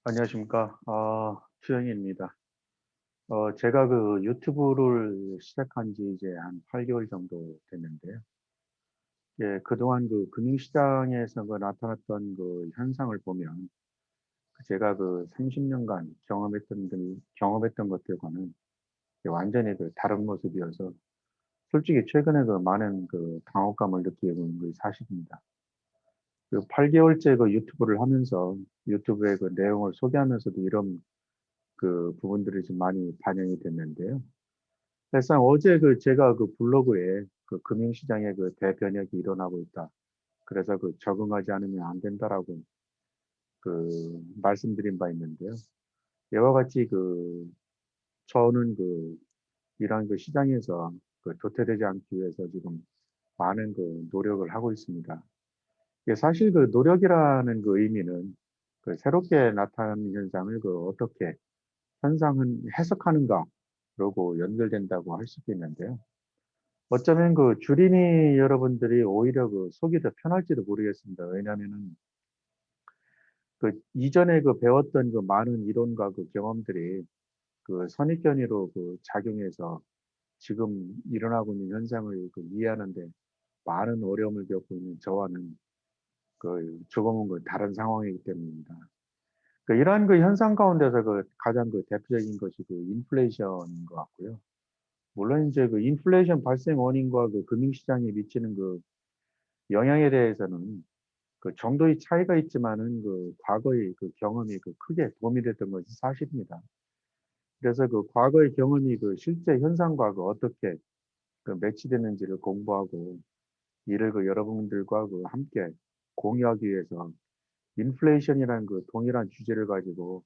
안녕하십니까. 추영희입니다. 제가 그 유튜브를 시작한 지 이제 한 8개월 정도 됐는데요. 예, 그동안 그 금융시장에서 그 나타났던 그 현상을 보면 제가 그 30년간 경험했던 것들과는 완전히 그 다른 모습이어서 솔직히 최근에 그 많은 그 당혹감을 느끼고 있는 게 사실입니다. 그 8개월째 그 유튜브를 하면서 유튜브의 그 내용을 소개하면서도 이런 그 부분들이 좀 많이 반영이 됐는데요. 사실상 어제 그 제가 그 블로그에 그 금융시장에 그 대변혁이 일어나고 있다. 그래서 그 적응하지 않으면 안 된다라고 그 말씀드린 바 있는데요. 이와 같이 그 저는 그 이러한 그 시장에서 그 도태되지 않기 위해서 지금 많은 그 노력을 하고 있습니다. 이게 사실 그 노력이라는 그 의미는 그 새롭게 나타나는 현상을 그 어떻게 해석하는가 그러고 연결된다고 할 수도 있는데요. 어쩌면 그 주린이 여러분들이 오히려 그 속이 더 편할지도 모르겠습니다. 왜냐하면은 그 이전에 그 배웠던 그 많은 이론과 그 경험들이 그 선입견으로 그 작용해서 지금 일어나고 있는 현상을 그 이해하는데 많은 어려움을 겪고 있는 저와는 그 조금은 그 다른 상황이기 때문입니다. 그 이러한 그 현상 가운데서 그 가장 그 대표적인 것이 그 인플레이션인 것 같고요. 물론 이제 그 인플레이션 발생 원인과 그 금융시장에 미치는 그 영향에 대해서는 그 정도의 차이가 있지만은 그 과거의 그 경험이 그 크게 도움이 됐던 것이 사실입니다. 그래서 그 과거의 경험이 그 실제 현상과 그 어떻게 그 매치되는지를 공부하고 이를 그 여러분들과 그 함께 공유하기 위해서 인플레이션이라는 그 동일한 주제를 가지고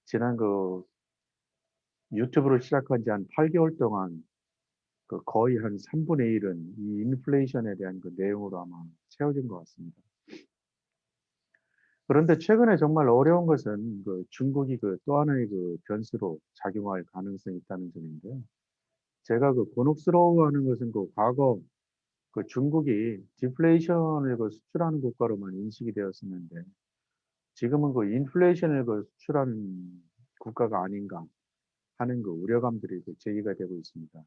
지난 그 유튜브를 시작한 지 한 8개월 동안 그 거의 한 3분의 1은 이 인플레이션에 대한 그 내용으로 아마 채워진 것 같습니다. 그런데 최근에 정말 어려운 것은 그 중국이 그 또 하나의 그 변수로 작용할 가능성이 있다는 점인데요. 제가 그 곤혹스러워하는 것은 그 과거 그 중국이 디플레이션을 그 수출하는 국가로만 인식이 되었었는데 지금은 그 인플레이션을 그 수출하는 국가가 아닌가 하는 그 우려감들이 그 제기가 되고 있습니다.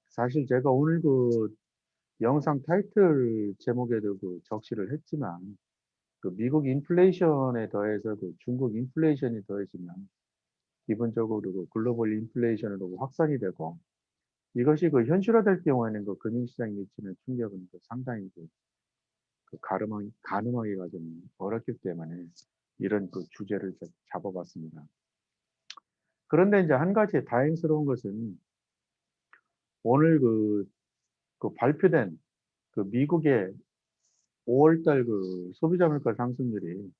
사실 제가 오늘 그 영상 타이틀 제목에도 그 적시를 했지만 그 미국 인플레이션에 더해서 그 중국 인플레이션이 더해지면 기본적으로 그 글로벌 인플레이션으로 확산이 되고 이것이 그 현실화될 경우에는 그 금융시장에 미치는 충격은 그 상당히 가늠하기가 좀 어렵기 때문에 이런 그 주제를 잡아봤습니다. 그런데 이제 한 가지 다행스러운 것은 오늘 그 발표된 그 미국의 5월달 그 소비자 물가 상승률이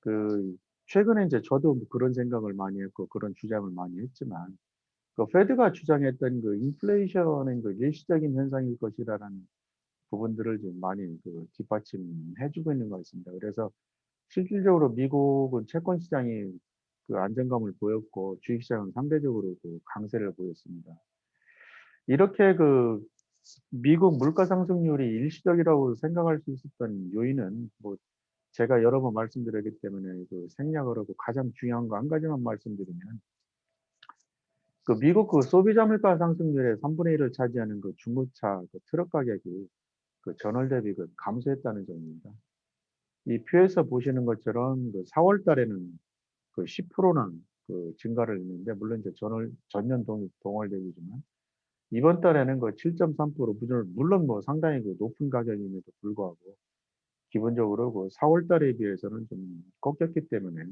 그 최근에 이제 저도 뭐 그런 생각을 많이 했고 그런 주장을 많이 했지만 그 페드가 주장했던 그 인플레이션은 그 일시적인 현상일 것이라는 부분들을 좀 많이 그 뒷받침해 주고 있는 것 같습니다. 그래서 실질적으로 미국은 채권 시장이 그 안정감을 보였고 주식 시장은 상대적으로 그 강세를 보였습니다. 이렇게 그 미국 물가 상승률이 일시적이라고 생각할 수 있었던 요인은 뭐 제가 여러 번 말씀드렸기 때문에 그 생략을 하고 가장 중요한 거 한 가지만 말씀드리면 그 미국 그 소비자 물가 상승률의 3분의 1을 차지하는 그 중고차 그 트럭 가격이 그 전월 대비 그 감소했다는 점입니다. 이 표에서 보시는 것처럼 그 4월 달에는 그 10%나 그 증가를 했는데 물론 이제 전년 동월 대비지만 이번 달에는 그 7.3% 물론 뭐 상당히 그 높은 가격임에도 불구하고 기본적으로 그 4월 달에 비해서는 좀 꺾였기 때문에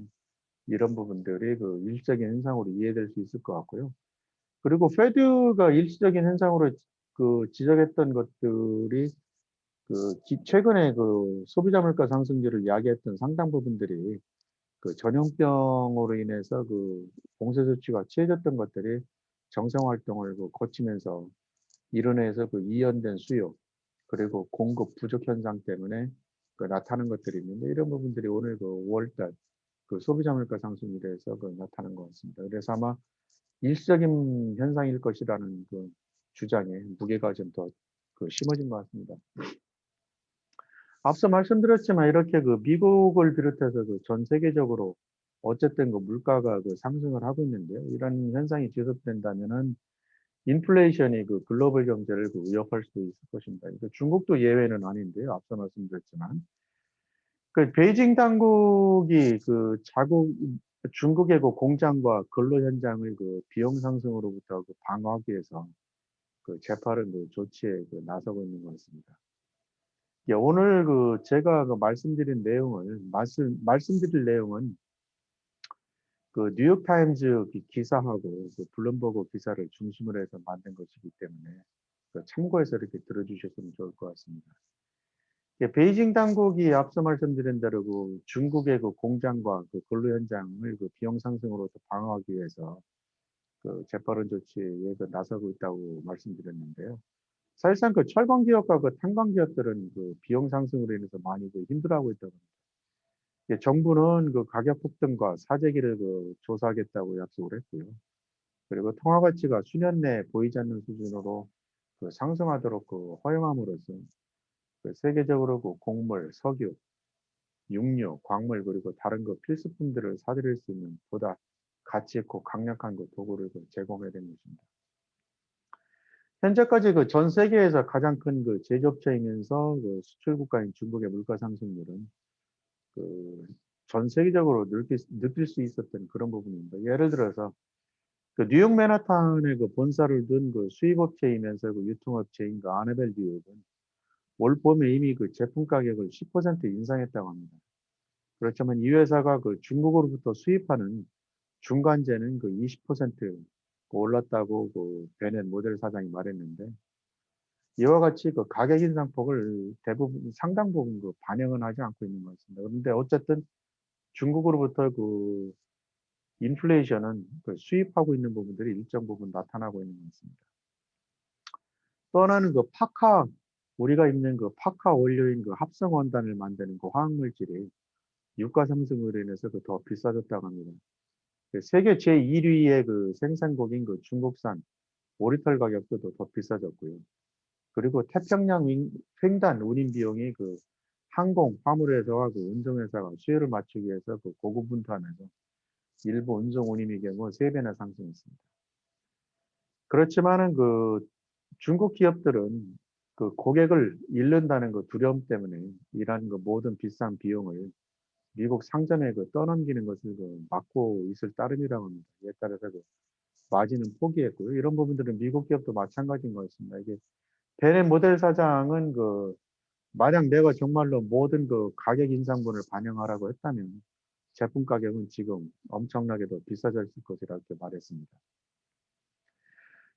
이런 부분들이 그 일시적인 현상으로 이해될 수 있을 것 같고요. 그리고 페드가 일시적인 현상으로 그 지적했던 것들이 최근에 그 소비자 물가 상승률을 이야기했던 상당 부분들이 그 전염병으로 인해서 그 봉쇄 조치가 취해졌던 것들이 정상 활동을 그 거치면서 이론에서 그 이연된 수요 그리고 공급 부족 현상 때문에 그 나타나는 것들이 있는데 이런 부분들이 오늘 그 5월달 그 소비자 물가 상승률에서 그 나타난 것 같습니다. 그래서 아마 일시적인 현상일 것이라는 그 주장에 무게가 좀 더 그 심어진 것 같습니다. 앞서 말씀드렸지만 이렇게 그 미국을 비롯해서 그 전 세계적으로 어쨌든 그 물가가 그 상승을 하고 있는데요. 이런 현상이 지속된다면은 인플레이션이 그 글로벌 경제를 그 위협할 수도 있을 것입니다. 그러니까 중국도 예외는 아닌데요. 앞서 말씀드렸지만 그 베이징 당국이 그 자국 중국의 그 공장과 근로 현장을 그 비용 상승으로부터 그 방어하기 위해서 그 재파른 그 조치에 그 나서고 있는 것 같습니다. 예, 오늘 그 제가 그 말씀드릴 내용은 그 뉴욕타임즈 기사하고 그 블룸버그 기사를 중심으로 해서 만든 것이기 때문에 그 참고해서 이렇게 들어주셨으면 좋을 것 같습니다. 예, 베이징 당국이 앞서 말씀드린 대로 그 중국의 그 공장과 그 근로 현장을 그 비용 상승으로 방어하기 위해서 그 재빠른 조치에 그 나서고 있다고 말씀드렸는데요. 사실상 그 철강 기업과 그 탄광 기업들은 그 비용 상승으로 인해서 많이 그 힘들어하고 있다고 합니다. 예, 정부는 그 가격 폭등과 사재기를 그 조사하겠다고 약속을 했고요. 그리고 통화 가치가 수년 내에 보이지 않는 수준으로 그 상승하도록 그 허용함으로써 그 세계적으로 그 곡물, 석유, 육류, 광물 그리고 다른 그 필수품들을 사들일 수 있는 보다 가치 있고 강력한 그 도구를 그 제공해야 되는 것입니다. 현재까지 그 전 세계에서 가장 큰 그 제조업체이면서 그 수출 국가인 중국의 물가 상승률은 그 전 세계적으로 느낄 수 있었던 그런 부분입니다. 예를 들어서 그 뉴욕 맨하탄에 그 본사를 둔 그 수입업체이면서 그 유통업체인 그 아네벨 뉴욕은 올 봄에 이미 그 제품 가격을 10% 인상했다고 합니다. 그렇지만 이 회사가 그 중국으로부터 수입하는 중간재는 그 20% 올랐다고 그 베넷 모델 사장이 말했는데 이와 같이 그 가격 인상폭을 대부분 상당 부분 그 반영은 하지 않고 있는 것 같습니다. 그런데 어쨌든 중국으로부터 그 인플레이션은 그 수입하고 있는 부분들이 일정 부분 나타나고 있는 것 같습니다. 또 하나는 그 우리가 입는 그 파카 원료인 그 합성 원단을 만드는 그 화학 물질이 유가 상승으로 인해서 그 더 비싸졌다고 합니다. 그 세계 제1위의 그 생산국인 그 중국산 오리털 가격도 더 비싸졌고요. 그리고 태평양 횡단 운임 비용이 그 항공, 화물회사와 그 운송회사가 수요를 맞추기 위해서 그 고급 분투하면서 일부 운송 운임의 경우 3배나 상승했습니다. 그렇지만은 그 중국 기업들은 그 고객을 잃는다는 그 두려움 때문에 이러한 그 모든 비싼 비용을 미국 상점에 그 떠넘기는 것을 그 막고 있을 따름이라고 합니다. 이에 따라서 그 마진은 포기했고요. 이런 부분들은 미국 기업도 마찬가지인 것 같습니다. 이게 베넷 모델 사장은 그 만약 내가 정말로 모든 그 가격 인상분을 반영하라고 했다면 제품 가격은 지금 엄청나게 더 비싸졌을 것이라고 말했습니다.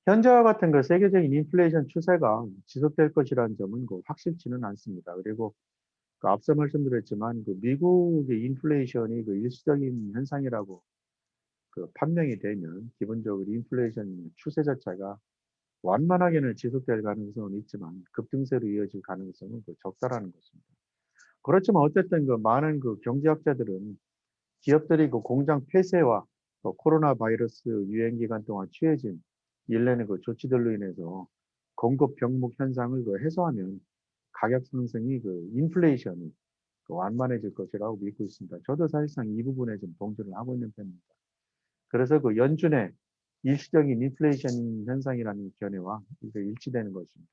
현재와 같은 그 세계적인 인플레이션 추세가 지속될 것이라는 점은 그 확실치는 않습니다. 그리고 그 앞서 말씀드렸지만 그 미국의 인플레이션이 그 일시적인 현상이라고 그 판명이 되면 기본적으로 인플레이션 추세 자체가 완만하게는 지속될 가능성은 있지만 급등세로 이어질 가능성은 그 적다라는 것입니다. 그렇지만 어쨌든 그 많은 그 경제학자들은 기업들이 그 공장 폐쇄와 또 코로나 바이러스 유행 기간 동안 취해진 일련의 그 조치들로 인해서 공급 병목 현상을 그 해소하면 가격 상승이 그 인플레이션이 그 완만해질 것이라고 믿고 있습니다. 저도 사실상 이 부분에 좀 동조를 하고 있는 편입니다. 그래서 그 연준의 일시적인 인플레이션 현상이라는 견해와 이게 일치되는 것입니다.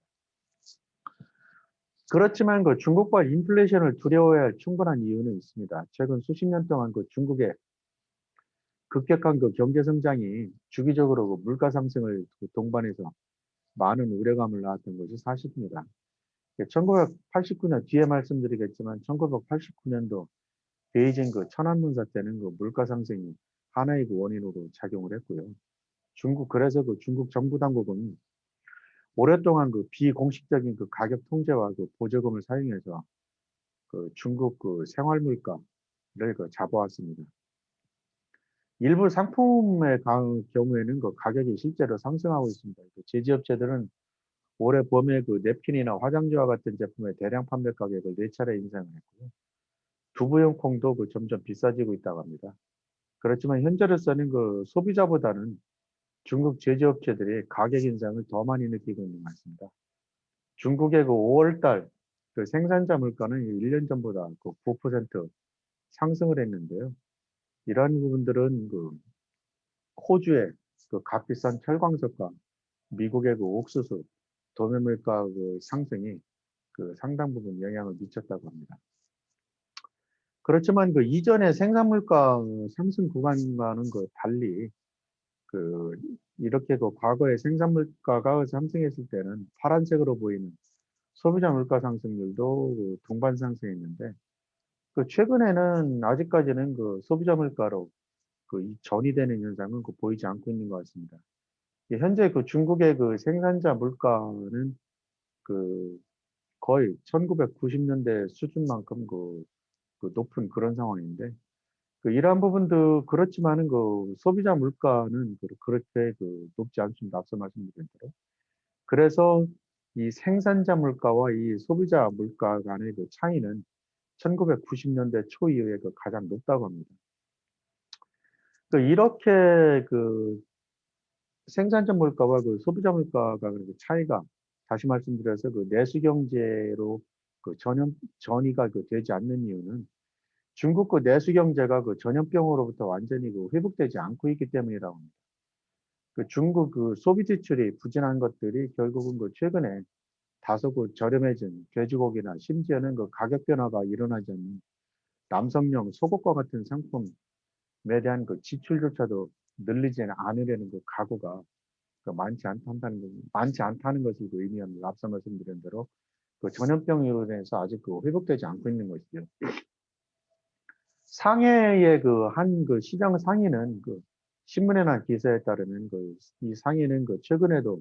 그렇지만 그 중국과 인플레이션을 두려워해야 할 충분한 이유는 있습니다. 최근 수십 년 동안 그 중국의 급격한 그 경제 성장이 주기적으로 그 물가 상승을 그 동반해서 많은 우려감을 낳았던 것이 사실입니다. 1989년 뒤에 말씀드리겠지만 1989년도 베이징 그 천안문사 때는 그 물가 상승이 하나의 그 원인으로 작용을 했고요. 그래서 그 중국 정부 당국은 오랫동안 그 비공식적인 그 가격 통제와 그 보조금을 사용해서 그 중국 그 생활 물가를 그 잡아왔습니다. 일부 상품의 경우에는 그 가격이 실제로 상승하고 있습니다. 그 제지업체들은 올해 봄에 그 냅킨이나 화장지와 같은 제품의 대량 판매 가격을 4차례 인상을 했고요. 두부용 콩도 그 점점 비싸지고 있다고 합니다. 그렇지만 현재로서는 그 소비자보다는 중국 제조업체들이 가격 인상을 더 많이 느끼고 있는 것 같습니다. 중국의 그 5월달 그 생산자 물가는 1년 전보다 그 9% 상승을 했는데요. 이러한 부분들은 그 호주의 그 값비싼 철광석과 미국의 그 옥수수, 도매물가 그 상승이 그 상당 부분 영향을 미쳤다고 합니다. 그렇지만 그 이전의 생산물가 상승 구간과는 그 달리 그 이렇게 그 과거에 생산물가가 상승했을 때는 파란색으로 보이는 소비자 물가 상승률도 그 동반 상승했는데 그 최근에는 아직까지는 그 소비자 물가로 그 전이되는 현상은 그 보이지 않고 있는 것 같습니다. 현재 그 중국의 그 생산자 물가는 그 거의 1990년대 수준만큼 그 높은 그런 상황인데 그 이러한 부분도 그렇지만은 그 소비자 물가는 그렇게 그 높지 않습니다. 앞서 말씀드린 대로. 그래서 이 생산자 물가와 이 소비자 물가 간의 그 차이는 1990년대 초 이후에 그 가장 높다고 합니다. 그 이렇게 그 생산자 물가와 그 소비자 물가가 그 차이가 다시 말씀드려서 그 내수 경제로 그 전이가 그 되지 않는 이유는 중국 그 내수 경제가 그 전염병으로부터 완전히 그 회복되지 않고 있기 때문이라고 합니다. 그 중국 그 소비 지출이 부진한 것들이 결국은 그 최근에 다소 그 저렴해진 돼지고기나 심지어는 그 가격 변화가 일어나지 않는 남성용 속옷과 같은 상품에 대한 그 지출조차도 늘리지 않으려는 그 각오가 그 많지 않다는 것을 그 의미합니다. 앞서 말씀드린 대로 그 전염병으로 인해서 아직 그 회복되지 않고 있는 것이죠. 상해의 그 한 그 시장 상인은 그 신문에 난 기사에 따르면 그 이 상인은 그 최근에도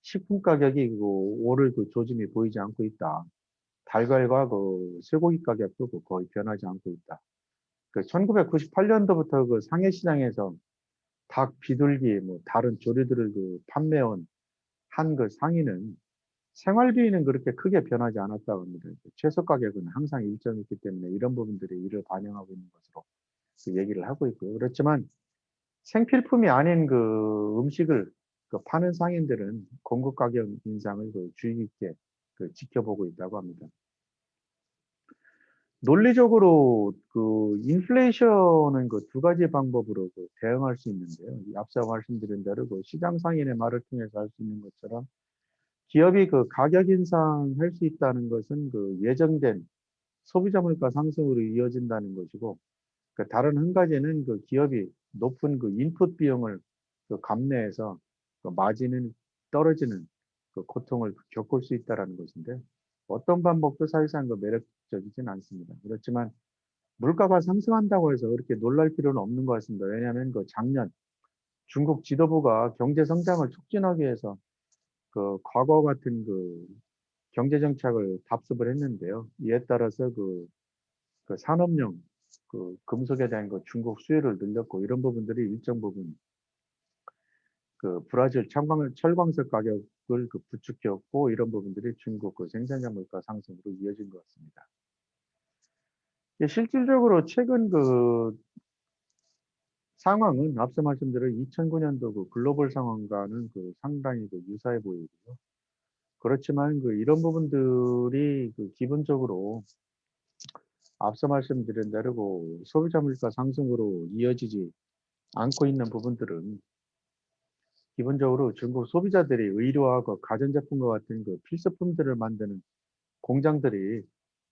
식품 가격이 그 오를 그 조짐이 보이지 않고 있다. 달걀과 그 쇠고기 가격도 그 거의 변하지 않고 있다. 그 1998년도부터 그 상해 시장에서 닭, 비둘기, 뭐 다른 조류들을 그 판매한 한 그 상인은 생활비는 그렇게 크게 변하지 않았다고 합니다. 채소 가격은 항상 일정했기 때문에 이런 부분들이 이를 반영하고 있는 것으로 그 얘기를 하고 있고요. 그렇지만 생필품이 아닌 그 음식을 그 파는 상인들은 공급 가격 인상을 그 주의 깊게 그 지켜보고 있다고 합니다. 논리적으로 그 인플레이션은 그 두 가지 방법으로 그 대응할 수 있는데요. 앞서 말씀드린 대로 그 시장 상인의 말을 통해서 할 수 있는 것처럼 기업이 그 가격 인상할 수 있다는 것은 그 예정된 소비자 물가 상승으로 이어진다는 것이고 그 다른 한 가지는 그 기업이 높은 그 인풋 비용을 그 감내해서 그 마진은 떨어지는 그 고통을 겪을 수 있다라는 것인데 어떤 방법도 사실상 그 매력적이진 않습니다. 그렇지만 물가가 상승한다고 해서 그렇게 놀랄 필요는 없는 것 같습니다. 왜냐하면 그 작년 중국 지도부가 경제 성장을 촉진하기 위해서 그 과거 같은 그 경제 정책을 답습을 했는데요. 이에 따라서 그 산업용 그 금속에 대한 그 중국 수요를 늘렸고 이런 부분들이 일정 부분 그 브라질 철광석 가격을 그 부추겼고 이런 부분들이 중국 그 생산자 물가 상승으로 이어진 것 같습니다. 실질적으로 최근 그 상황은 앞서 말씀드린 2009년도 그 글로벌 상황과는 그 상당히 그 유사해 보이고요. 그렇지만 그 이런 부분들이 그 기본적으로 앞서 말씀드린 대로 그 소비자 물가 상승으로 이어지지 않고 있는 부분들은 기본적으로 중국 소비자들이 의류와 그 가전제품과 같은 그 필수품들을 만드는 공장들이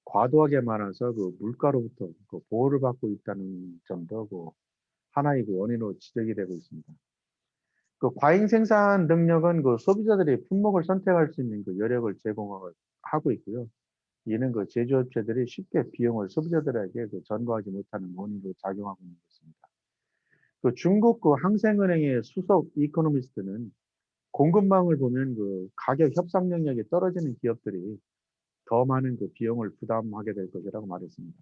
과도하게 많아서 그 물가로부터 그 보호를 받고 있다는 점도 그 하나의 그 원인으로 지적이 되고 있습니다. 그 과잉 생산 능력은 그 소비자들이 품목을 선택할 수 있는 그 여력을 제공하고 있고요. 이는 그 제조업체들이 쉽게 비용을 소비자들에게 그 전가하지 못하는 원인으로 작용하고 있는 것입니다. 그 중국 그 항생은행의 수석 이코노미스트는 공급망을 보면 그 가격 협상 능력이 떨어지는 기업들이 더 많은 그 비용을 부담하게 될 것이라고 말했습니다.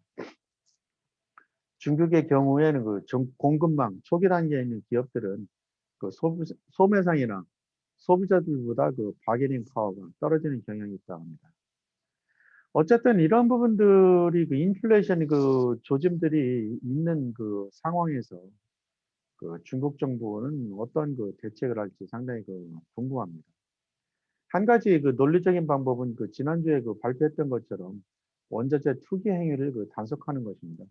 중국의 경우에는 그 공급망 초기 단계에 있는 기업들은 그 소매상이나 소비자들보다 그 바게닝 파워가 떨어지는 경향이 있다고 합니다. 어쨌든 이런 부분들이 그 인플레이션 그 조짐들이 있는 그 상황에서 그 중국 정부는 어떤 그 대책을 할지 상당히 그 궁금합니다. 한 가지 그 논리적인 방법은 그 지난주에 그 발표했던 것처럼 원자재 투기 행위를 그 단속하는 것입니다.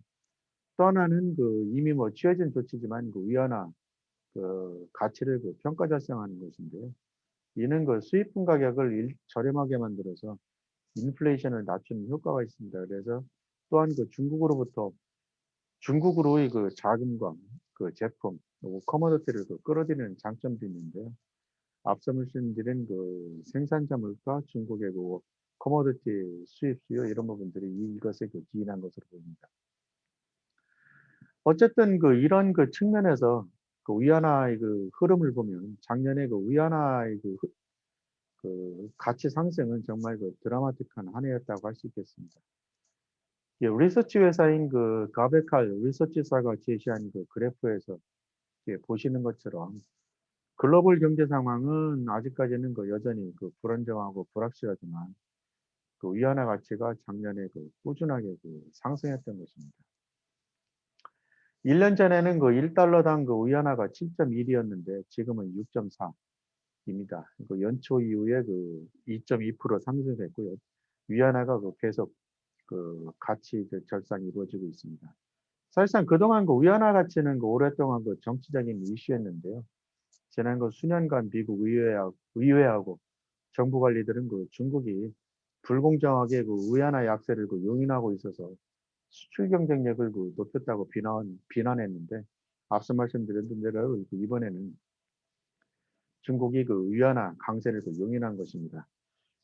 또 하나는 이미 취해진 조치지만 위안화 가치를 평가 절상하는 것인데요. 이는 수입품 가격을 저렴하게 만들어서 인플레이션을 낮추는 효과가 있습니다. 그래서 또한 중국으로의 자금과 제품, 커머디티를 끌어들이는 장점도 있는데요. 앞서 말씀드린 생산자 물가, 중국의 커머디티 수입 수요 이런 부분들이 이것에 기인한 것으로 보입니다. 어쨌든 이런 측면에서 위안화의 흐름을 보면 작년에 위안화의 가치 상승은 정말 드라마틱한 한 해였다고 할 수 있겠습니다. 예, 리서치 회사인 가베칼 리서치사가 제시한 그래프에서 보시는 것처럼 글로벌 경제 상황은 아직까지는 여전히 불안정하고 불확실하지만 위안화 가치가 작년에 꾸준하게 상승했던 것입니다. 1년 전에는 1달러당 위안화가 7.1이었는데 지금은 6.4입니다. 연초 이후에 2.2% 상승했고요. 위안화가 계속 가치 절상이 이루어지고 있습니다. 사실상 그동안 위안화 가치는 오랫동안 정치적인 이슈였는데요. 지난 수년간 미국 의회하고 정부 관리들은 중국이 불공정하게 위안화 약세를 용인하고 있어서 수출 경쟁력을 높였다고 비난했는데 앞서 말씀드린 대로 이번에는 중국이 위안화 강세를 용인한 것입니다.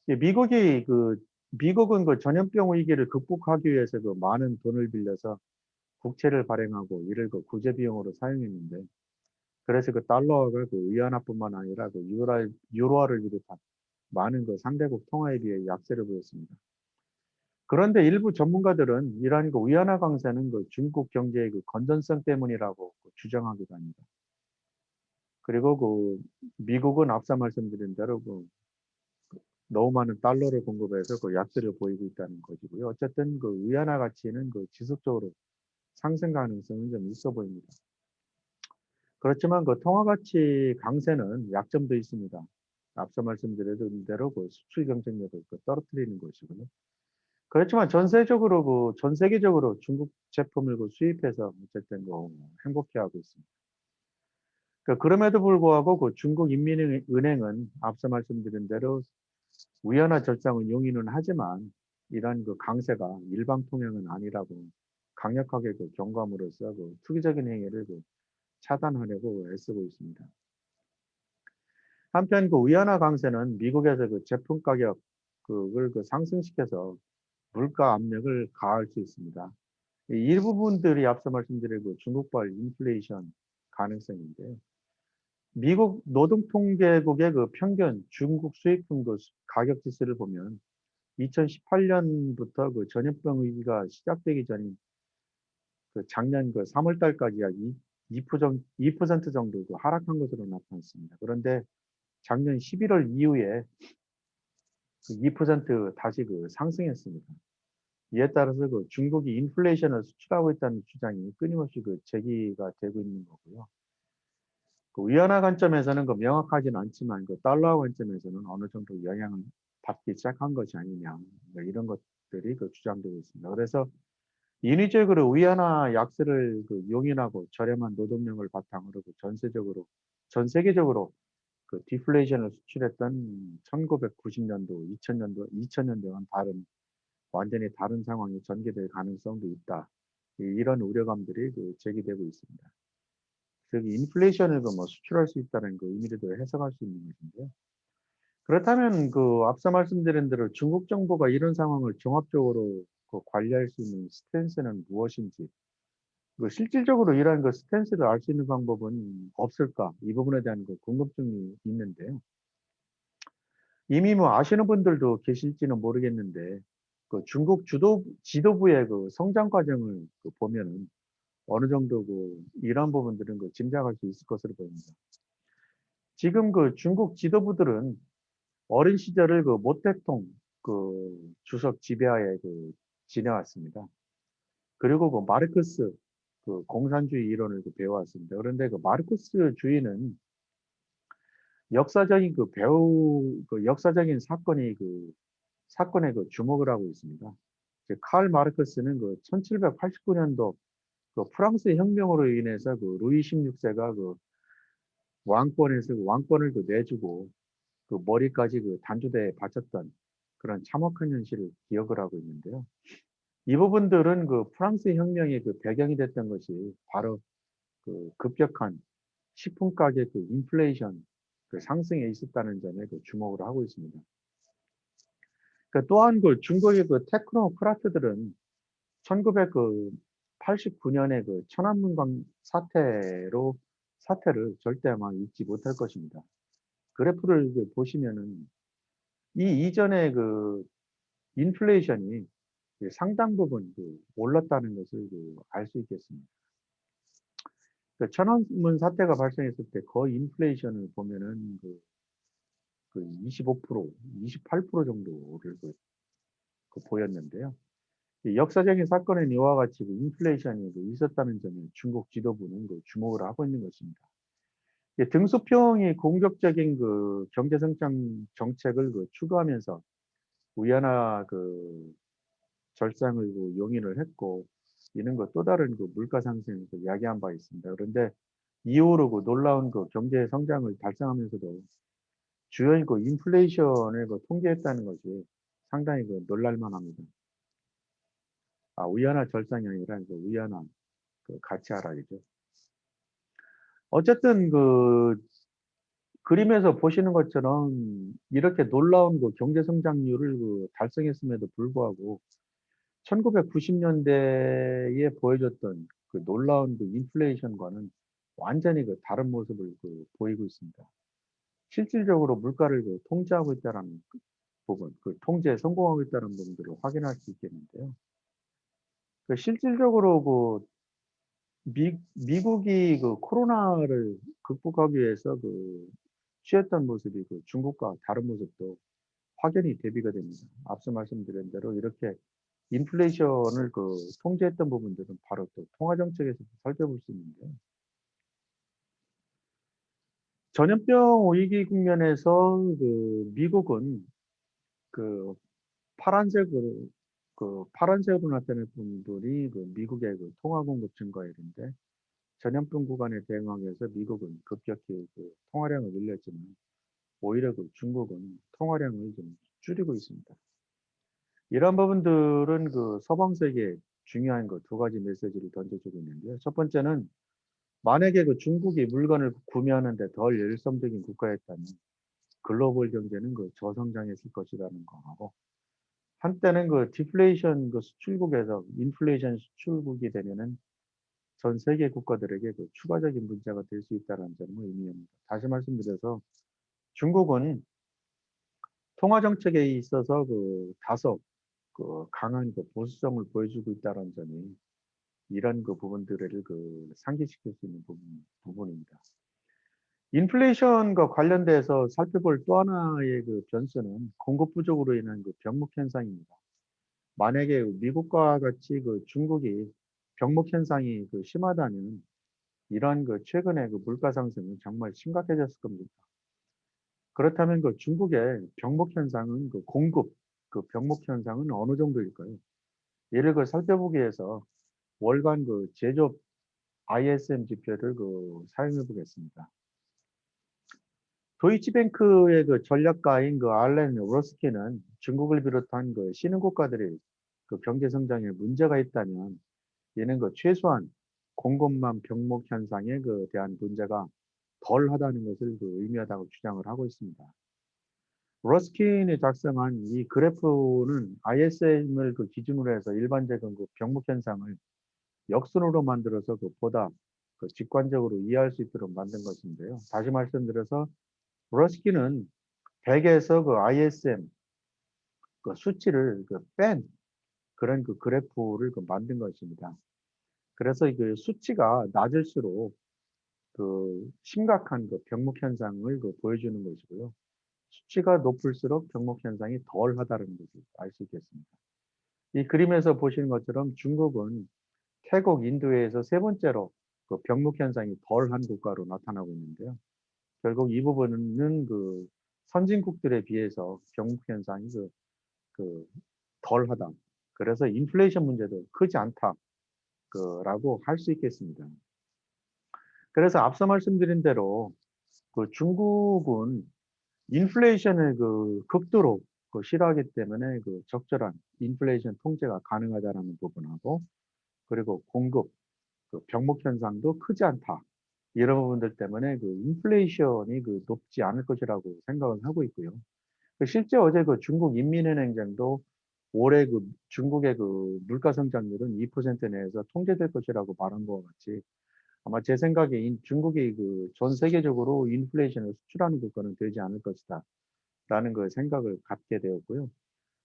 예, 미국은 전염병 위기를 극복하기 위해서 많은 돈을 빌려서 국채를 발행하고 이를 구제 비용으로 사용했는데 그래서 달러가 위안화뿐만 아니라 유로화를 비롯한 많은 상대국 통화에 비해 약세를 보였습니다. 그런데 일부 전문가들은 이러한 위안화 강세는 중국 경제의 건전성 때문이라고 주장하기도 합니다. 그리고 미국은 앞서 말씀드린 대로 너무 많은 달러를 공급해서 약세를 보이고 있다는 것이고요. 어쨌든 위안화 가치는 지속적으로 상승 가능성은 좀 있어 보입니다. 그렇지만 통화 가치 강세는 약점도 있습니다. 앞서 말씀드린 대로 수출 경쟁력을 떨어뜨리는 것이고요. 그렇지만 전 세계적으로 중국 제품을 수입해서 어쨌든 행복해하고 있습니다. 그럼에도 불구하고 중국 인민은행은 앞서 말씀드린 대로 위안화 절상은 용인은 하지만 이러한 강세가 일방 통행은 아니라고 강력하게 경고함으로써 투기적인 행위를 차단하려고 애쓰고 있습니다. 한편 위안화 강세는 미국에서 제품 가격을 상승시켜서 물가 압력을 가할 수 있습니다. 이 일부분들이 앞서 말씀드린 중국발 인플레이션 가능성인데요. 미국 노동통계국의 평균 중국 수입품 가격 지수를 보면 2018년부터 전염병 위기가 시작되기 전인 작년 3월 달까지 약 2% 정도 하락한 것으로 나타났습니다. 그런데 작년 11월 이후에 2% 다시 상승했습니다. 이에 따라서 중국이 인플레이션을 수출하고 있다는 주장이 끊임없이 제기가 되고 있는 거고요. 위안화 관점에서는 명확하지는 않지만 달러 관점에서는 어느 정도 영향을 받기 시작한 것이 아니냐 이런 것들이 주장되고 있습니다. 그래서 인위적으로 위안화 약세를 용인하고 저렴한 노동력을 바탕으로 전 세계적으로 디플레이션을 수출했던 1990년도, 2000년도와는 완전히 다른 상황이 전개될 가능성도 있다. 이런 우려감들이 제기되고 있습니다. 즉 인플레이션을 수출할 수 있다는 의미로도 해석할 수 있는 것인데요. 그렇다면 앞서 말씀드린 대로 중국 정부가 이런 상황을 종합적으로 관리할 수 있는 스탠스는 무엇인지 실질적으로 이러한 스탠스를 알 수 있는 방법은 없을까? 이 부분에 대한 궁금증이 있는데요. 이미 아시는 분들도 계실지는 모르겠는데 중국 지도부의 성장 과정을 보면은 어느 정도 이러한 부분들은 짐작할 수 있을 것으로 보입니다. 지금 중국 지도부들은 어린 시절을 모택동 주석 지배하에 지내왔습니다. 그리고 마르크스 공산주의 이론을 배워왔습니다. 그런데 마르크스주의는 역사적인 역사적인 사건에 주목을 하고 있습니다. 칼 마르크스는 1789년도 그 프랑스 혁명으로 인해서 그 루이 16세가 그 왕권에서 그 왕권을 그 내주고 그 머리까지 그 단조대에 바쳤던 그런 참혹한 현실을 기억을 하고 있는데요. 이 부분들은 그 프랑스 혁명의 그 배경이 됐던 것이 바로 그 급격한 식품 가격 그 인플레이션 그 상승에 있었다는 점에 그 주목을 하고 있습니다. 그 또한 그 중국의 그 테크노크라트들은 1989년에 그 천안문광 사태를 절대 아마 잊지 못할 것입니다. 그래프를 그 보시면은 이 이전에 그 인플레이션이 그 상당 부분 그 올랐다는 것을 그 알 수 있겠습니다. 그 천안문 사태가 발생했을 때 거의 인플레이션을 보면은 그 25%, 28% 정도를 그 보였는데요. 이 역사적인 사건은 이와 같이 그 인플레이션이 그 있었다는 점에 중국 지도부는 그 주목을 하고 있는 것입니다. 등수평이 공격적인 그 경제 성장 정책을 그 추구하면서 위안화 그 절상을 그 용인을 했고, 이는 그 또 다른 그 물가 상승을 그 야기한 바 있습니다. 그런데 이후로 그 놀라운 그 경제 성장을 달성하면서도 주요인 그 인플레이션을 그 통제했다는 것이 상당히 그 놀랄만합니다. 위안화 절상이 아니라 그 위안화 그 가치 하락이죠. 어쨌든 그 그림에서 보시는 것처럼 이렇게 놀라운 그 경제 성장률을 그 달성했음에도 불구하고 1990년대에 보여줬던 그 놀라운 그 인플레이션과는 완전히 그 다른 모습을 그 보이고 있습니다. 실질적으로 물가를 그 통제하고 있다는 부분, 그 통제에 성공하고 있다는 부분들을 확인할 수 있겠는데요. 그 실질적으로 그 미국이 그 코로나를 극복하기 위해서 그 취했던 모습이 그 중국과 다른 모습도 확연히 대비가 됩니다. 앞서 말씀드린 대로 이렇게 인플레이션을 그 통제했던 부분들은 바로 또 통화 정책에서 살펴볼 수 있는데요. 전염병 위기 국면에서 그 미국은 그 파란색으로 나타낸 부분들이 그 미국의 그 통화 공급 증가율인데, 전염병 구간에 대응하기 위해서 미국은 급격히 그 통화량을 늘렸지만 오히려 그 중국은 통화량을 좀 줄이고 있습니다. 이런 부분들은 그 서방 세계에 중요한 그 두 가지 메시지를 던져주고 있는데요. 첫 번째는 만약에 그 중국이 물건을 구매하는데 덜 열성적인 국가였다면 글로벌 경제는 그 저성장했을 것이라는 거하고, 한때는 그 디플레이션 그 수출국에서 인플레이션 수출국이 되면은 전 세계 국가들에게 그 추가적인 문제가 될 수 있다는 점을 의미합니다. 다시 말씀드려서 중국은 통화 정책에 있어서 그 다소 그 강한 그 보수성을 보여주고 있다는 점이 이런 그 부분들을 그 상기시킬 수 있는 부분입니다. 인플레이션과 관련돼서 살펴볼 또 하나의 그 변수는 공급 부족으로 인한 그 병목 현상입니다. 만약에 미국과 같이 그 중국이 병목 현상이 그 심하다면 이러한 그 최근의 그 물가 상승은 정말 심각해졌을 겁니다. 그렇다면 그 중국의 병목 현상은 그 병목 현상은 어느 정도일까요? 이를 그 살펴보기 위해서 월간 그 제조업 ISM 지표를 그 사용해 보겠습니다. 도이치뱅크의 그 전략가인 그 알렌 로스키는 중국을 비롯한 그 신흥 국가들이 그 경제 성장에 문제가 있다면 이는 그 최소한 공급망 병목 현상에 그 대한 문제가 덜하다는 것을 그 의미하다고 주장을 하고 있습니다. 러스킨이 작성한 이 그래프는 ISM을 그 기준으로 해서 일반적인 그 병목 현상을 역순으로 만들어서 그 보다 그 직관적으로 이해할 수 있도록 만든 것인데요. 다시 말씀드려서 러스킨은 100에서 그 ISM 그 수치를 그 뺀 그런 그 그래프를 그 만든 것입니다. 그래서 그 수치가 낮을수록 그 심각한 그 병목 현상을 그 보여주는 것이고요. 수치가 높을수록 병목 현상이 덜하다는 것을 알 수 있겠습니다. 이 그림에서 보시는 것처럼 중국은 태국, 인도에서 세 번째로 그 병목 현상이 덜한 국가로 나타나고 있는데요. 결국 이 부분은 그 선진국들에 비해서 병목 현상이 그 덜하다. 그래서 인플레이션 문제도 크지 않다. 거라고 할 수 있겠습니다. 그래서 앞서 말씀드린 대로 그 중국은 인플레이션을 극도로 싫어하기 때문에 적절한 인플레이션 통제가 가능하다라는 부분하고, 그리고 공급 병목 현상도 크지 않다. 이런 부분들 때문에 인플레이션이 높지 않을 것이라고 생각을 하고 있고요. 실제 어제 중국 인민은행장도 올해 중국의 물가 성장률은 2% 내에서 통제될 것이라고 말한 것과 같이, 아마 제 생각에 중국이 전 세계적으로 인플레이션을 수출하는 국가는 되지 않을 것이다. 라는 생각을 갖게 되었고요.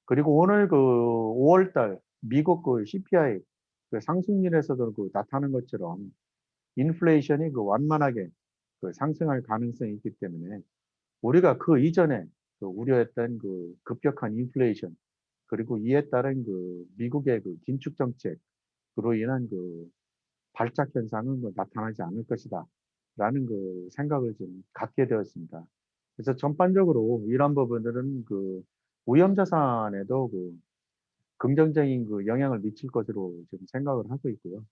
그리고 오늘 5월 달 미국 CPI 상승률에서도 나타난 것처럼 인플레이션이 완만하게 상승할 가능성이 있기 때문에, 우리가 이전에 우려했던 급격한 인플레이션, 그리고 이에 따른 미국의 긴축 정책으로 인한 발작 현상은 나타나지 않을 것이다. 라는 생각을 좀 갖게 되었습니다. 그래서 전반적으로 이런 부분들은 위험자산에도 긍정적인 영향을 미칠 것으로 지금 생각을 하고 있고요.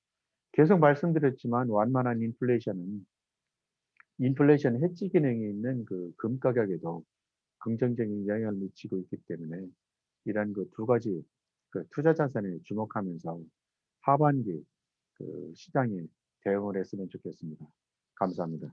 계속 말씀드렸지만 완만한 인플레이션 해지 기능이 있는 금 가격에도 긍정적인 영향을 미치고 있기 때문에, 이런 두 가지 투자 자산에 주목하면서 하반기 시장에 대응을 했으면 좋겠습니다. 감사합니다.